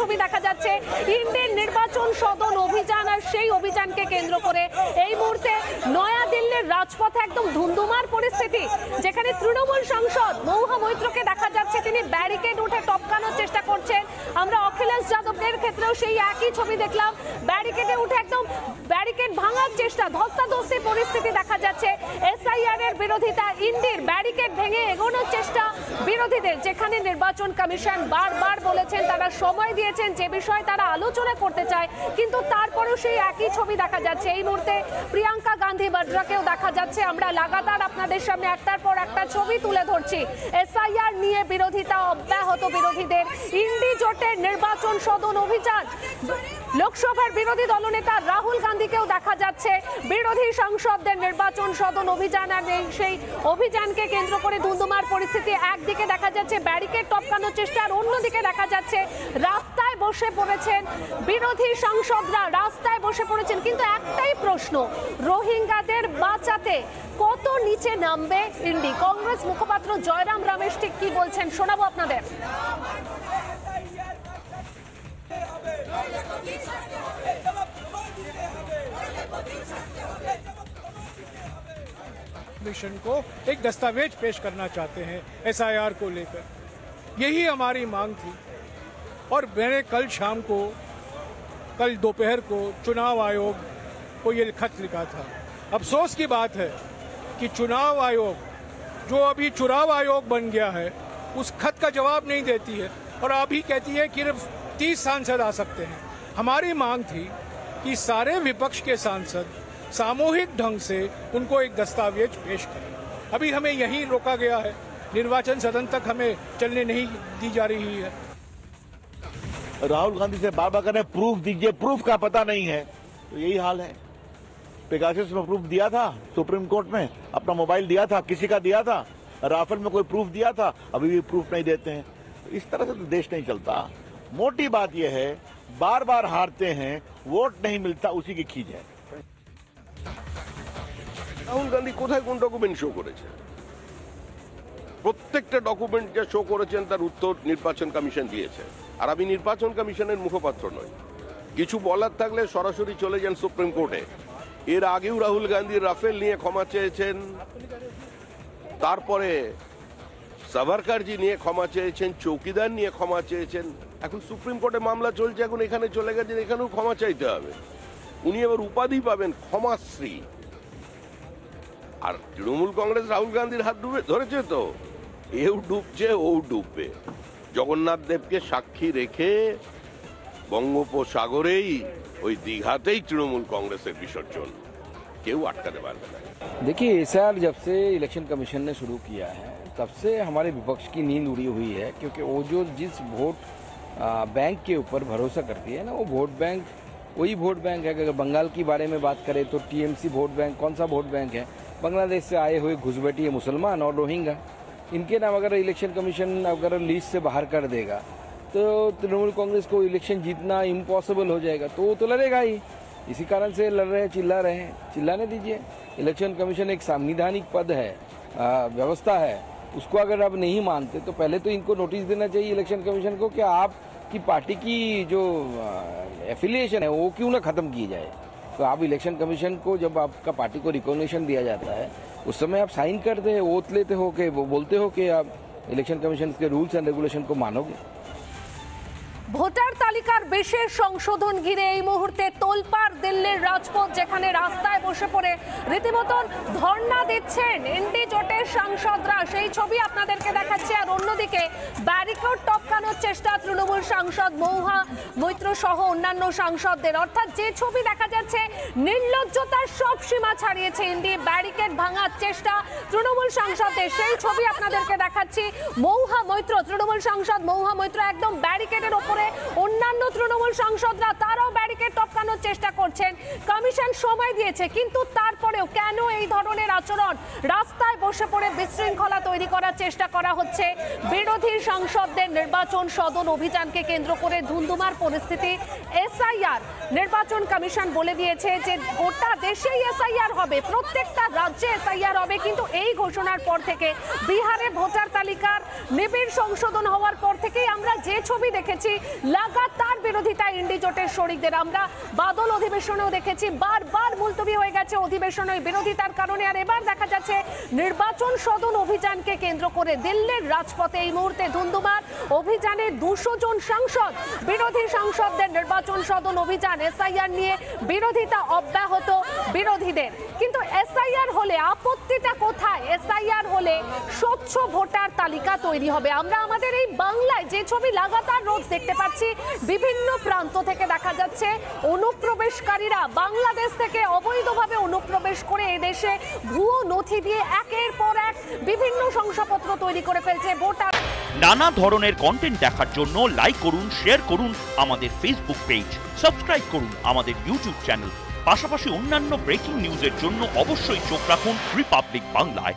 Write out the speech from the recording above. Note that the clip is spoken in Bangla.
ছবি দেখা যাচ্ছে ইন্ডির নির্বাচন সদন অভিযান, আর সেই অভিযানকে কেন্দ্র করে এই মুহূর্তে নয়াদিল্লির রাজপথে একদম ধুমধুমার পরিস্থিতি, যেখানে তৃণমূল সাংসদ মহুয়া মৈত্রকে দেখা যাচ্ছে তিনি ব্যারিকেড উঠে টপকানোর চেষ্টা করছেন। আমরা অখিলেশ যাদবের ক্ষেত্রেও সেই একই ছবি দেখলাম, ব্যারিকেডে উঠে একদম ব্যারিকেড ভাঙার চেষ্টা, ধস্তাধস্তি পরিস্থিতি দেখা যাচ্ছে। এসআইআর এর বিরোধিতা, ইন্ডির ব্যারিকেড ভেঙে এগোনোর চেষ্টা বিরোধীদের, যেখানে নির্বাচন কমিশন বারবার বলেছেন তারা সময় দিয়েছেন যে বিষয়ে তারা আলোচনা করতে চায়, কিন্তু তারপরেও সেই একই ছবি দেখা যাচ্ছে। এই মুহূর্তে প্রিয়াঙ্কা গান্ধী বাড্রাকেও দেখা যাচ্ছে। আমরা লাগাতার আপনাদের সামনে একটার পর একটা ছবি তুলে ধরছি। এসআইআর নিয়ে বিরোধিতা অব্যাহত বিরোধীদের, ইন্ডি জোটের নির্বাচন সদন অভিযান, লোকসভার বিরোধী দলনেতা রাহুল গান্ধীকেও দেখা যাচ্ছে বিরোধী সাংসদদের নির্বাচন সদন অভিযান, আর সেই অভিযানকে কেন্দ্র করে ধুমধুমার পরিস্থিতি। একদিকে দেখা যাচ্ছে ব্যারিকেড টপকানোর চেষ্টা, আর অন্যদিকে দেখা যাচ্ছে রাস্তায় বসে পড়েছেন বিরোধী সাংসদরা, রাস্তায় বসে পড়েছেন। কিন্তু একটাই প্রশ্ন, রোহিঙ্গাদের বাঁচাতে কত নিচে নামবে ইন্ডি? কংগ্রেস মুখপাত্র জয়রাম রমেশ ঠিক কি বলছেন শোনাবো আপনাদের। कमीशन को एक दस्तावेज पेश करना चाहते हैं एसआईआर को लेकर, यही हमारी मांग थी। और मैंने कल शाम को, कल दोपहर को चुनाव आयोग को ये खत लिखा था। अफसोस की बात है कि चुनाव आयोग, जो अभी चुनाव आयोग बन गया है, उस खत का जवाब नहीं देती है और अभी कहती है कि सिर्फ 30 सांसद आ सकते हैं। हमारी मांग थी कि सारे विपक्ष के सांसद सामूहिक ढंग से उनको एक दस्तावेज पेश करें। अभी हमें यहीं रोका गया है, निर्वाचन सदन तक हमें चलने नहीं दी जा रही है। राहुल गांधी से बार बार करें प्रूफ दीजिए, प्रूफ का पता नहीं है, तो यही हाल है। पेगासस में प्रूफ दिया था, सुप्रीम कोर्ट में अपना मोबाइल दिया था, किसी का दिया था। राफेल में कोई प्रूफ दिया था, अभी भी प्रूफ नहीं देते हैं। इस तरह से तो देश नहीं चलता। मोटी बात यह है, बार बार हारते हैं, वोट नहीं मिलता, उसी की खींच है। রাহুল গান্ধী কোথায় কোন ডকুমেন্ট শো করেছে? প্রত্যেকটা ডকুমেন্ট যা শো করেছেন তার উত্তর নির্বাচন কমিশন দিয়েছে। আর আমি নির্বাচন কমিশনের মুখপাত্র নই, কিছু বলার থাকলে সরাসরি চলে যান সুপ্রিম কোর্টে। এর আগেও রাহুল গান্ধী রাফেল নিয়ে ক্ষমা চেয়েছেন, তারপরে সাভারকারজি নিয়ে ক্ষমা চেয়েছেন, চৌকিদার নিয়ে ক্ষমা চেয়েছেন। এখন সুপ্রিম কোর্টে মামলা চলছে, এখন এখানে চলে গেছেন, এখানেও ক্ষমা চাইতে হবে। উনি এবার উপাধি পাবেন ক্ষমাশ্রী। আর তৃণমূল কংগ্রেস রাহুল গান্ধীর হাত ধরেছে, তো এও ডুবছে, ও ডুববে। জগন্নাথ দেবকে সাক্ষী রেখে বঙ্গোপসাগরেই ওই দীঘাতেই তৃণমূল কংগ্রেসের বিসর্জন, কেউ আটকাতে পারবে না। देखिए, एसआईआर जब से इलेक्शन कमीशन ने शुरू किया है तब से हमारे विपक्ष की नींद उड़ी हुई है, क्योंकि वो जो जिस वोट बैंक के ऊपर भरोसा करती है ना, वो वोट बैंक वही वोट बैंक है। अगर बंगाल की बारे में बात करें तो टीएमसी वोट बैंक कौन सा वोट बैंक है? बांग्लादेश से आए हुए घुसपैठिए मुसलमान और रोहिंगा, इनके नाम अगर इलेक्शन कमीशन अगर लिस्ट से बाहर कर देगा तो तृणमूल कांग्रेस को इलेक्शन जीतना इम्पॉसिबल हो जाएगा। तो वो तो लड़ेगा ही, इसी कारण से लड़ रहे हैं, चिल्ला रहे हैं। चिल्लाने दीजिए। इलेक्शन कमीशन एक संवैधानिक पद है, व्यवस्था है, उसको अगर आप नहीं मानते तो पहले तो इनको नोटिस देना चाहिए इलेक्शन कमीशन को कि आपकी पार्टी की जो एफिलिएशन है वो क्यों ना ख़त्म की जाए। तो आप इलेक्शन कमीशन को, जब आपका पार्टी को रिकॉग्निशन दिया जाता है, उस समय आप साइन करते हैं, ओथ लेते हो कि वो बोलते हो कि आप इलेक्शन कमीशन के रूल्स एंड रेगुलेशन को मानोगे। ভোটার তালিকার বিশেষ সংশোধন ঘিরে এই মুহূর্তে তোলপাড় দিল্লির রাজপথ, যেখানে রাস্তায় বসে পড়ে রীতিমতন ধর্ণা দিচ্ছেন এনডি জোটের সাংসদরা, সেই ছবি আপনাদেরকে দেখাচ্ছে। আর অন্যদিকে ব্যারিকেড টপকানোর চেষ্টা তৃণমূল সাংসদ মহুয়া মৈত্র সহ অন্যান্য সাংসদদের, অর্থাৎ যে ছবি দেখা যাচ্ছে নির্লজ্জতার সব সীমা ছাড়িয়েছে এনডি, ব্যারিকেড ভাঙার চেষ্টা তৃণমূল সাংসদদের, সেই ছবি আপনাদেরকে দেখাচ্ছি। মহুয়া মৈত্র, তৃণমূল সাংসদ মহুয়া মৈত্র একদম ব্যারিকেডের ওপরে, অন্যান্য তৃণমূল সাংসদরা তারাও ব্যারিকেড টপকানোর বোঝানোর চেষ্টা করছেন, কমিশন সময় দিয়েছে, কিন্তু তারপরেও কেন এই ধরনের আচরণ? রাস্তায় বসে পড়ে বিশৃঙ্খলা তৈরি করার চেষ্টা করা হচ্ছে। বিরোধী সাংসদদের নির্বাচন সদন অভিযানকে কেন্দ্র করে ধুন্ধুমার পরিস্থিতি। এসআইআর, নির্বাচন কমিশন বলে দিয়েছে যে গোটা দেশেই এসআইআর হবে, প্রত্যেকটা রাজ্যে এসআইআর হবে, কিন্তু এই ঘোষণার পর থেকে বিহারে ভোটার তালিকার নিবিড় সংশোধন হওয়ার পর থেকেই আমরা যে ছবি দেখেছি, লাগাতার বিরোধিতা ইন্ডি জোটের শরিকদের। আমরা বাদল অধিবেশনেও দেখেছি, বারবার মুলতবি হয়ে গেছে অধিবেশন ওই বিরোধিতার কারণে। আর এবার দেখা যাচ্ছে নির্বাচন সদন অভিযানকে কেন্দ্র করে দিল্লির রাজপথে এই মুহূর্তে ধুন্ধুমার। অভিযানে 200 জন সাংসদ, বিরোধী সাংসদদের নির্বাচন সদন অভিযান। এসআইআর নিয়ে বিরোধিতা অব্যাহত বিরোধীদের, কিন্তু এসআইআর হলে আপত্তিটা কোথায়? এসআইআর হলে স্বচ্ছ ভোটার তালিকা তৈরি হবে। আমরা আমাদের এই বাংলায় যে ছবি লাগাতার রোজ দেখতে পাচ্ছি, বিভিন্ন প্রান্ত থেকে দেখা যাচ্ছে অনুপ্রবেশকারীরা বাংলাদেশ থেকে অবৈধভাবে অনুপ্রবেশ করে এদেশে ভুয়ো নথি দিয়ে একের পর এক বিভিন্ন শংসাপত্র তৈরি করে ফেলছে। ভোটার নানা ধরনের কন্টেন্ট দেখার জন্য লাইক করুন, শেয়ার করুন আমাদের ফেসবুক পেজ, সাবস্ক্রাইব করুন আমাদের ইউটিউব চ্যানেল। পাশাপাশি অন্যান্য ব্রেকিং নিউজের জন্য অবশ্যই চোখ রাখুন রিপাবলিক বাংলায়।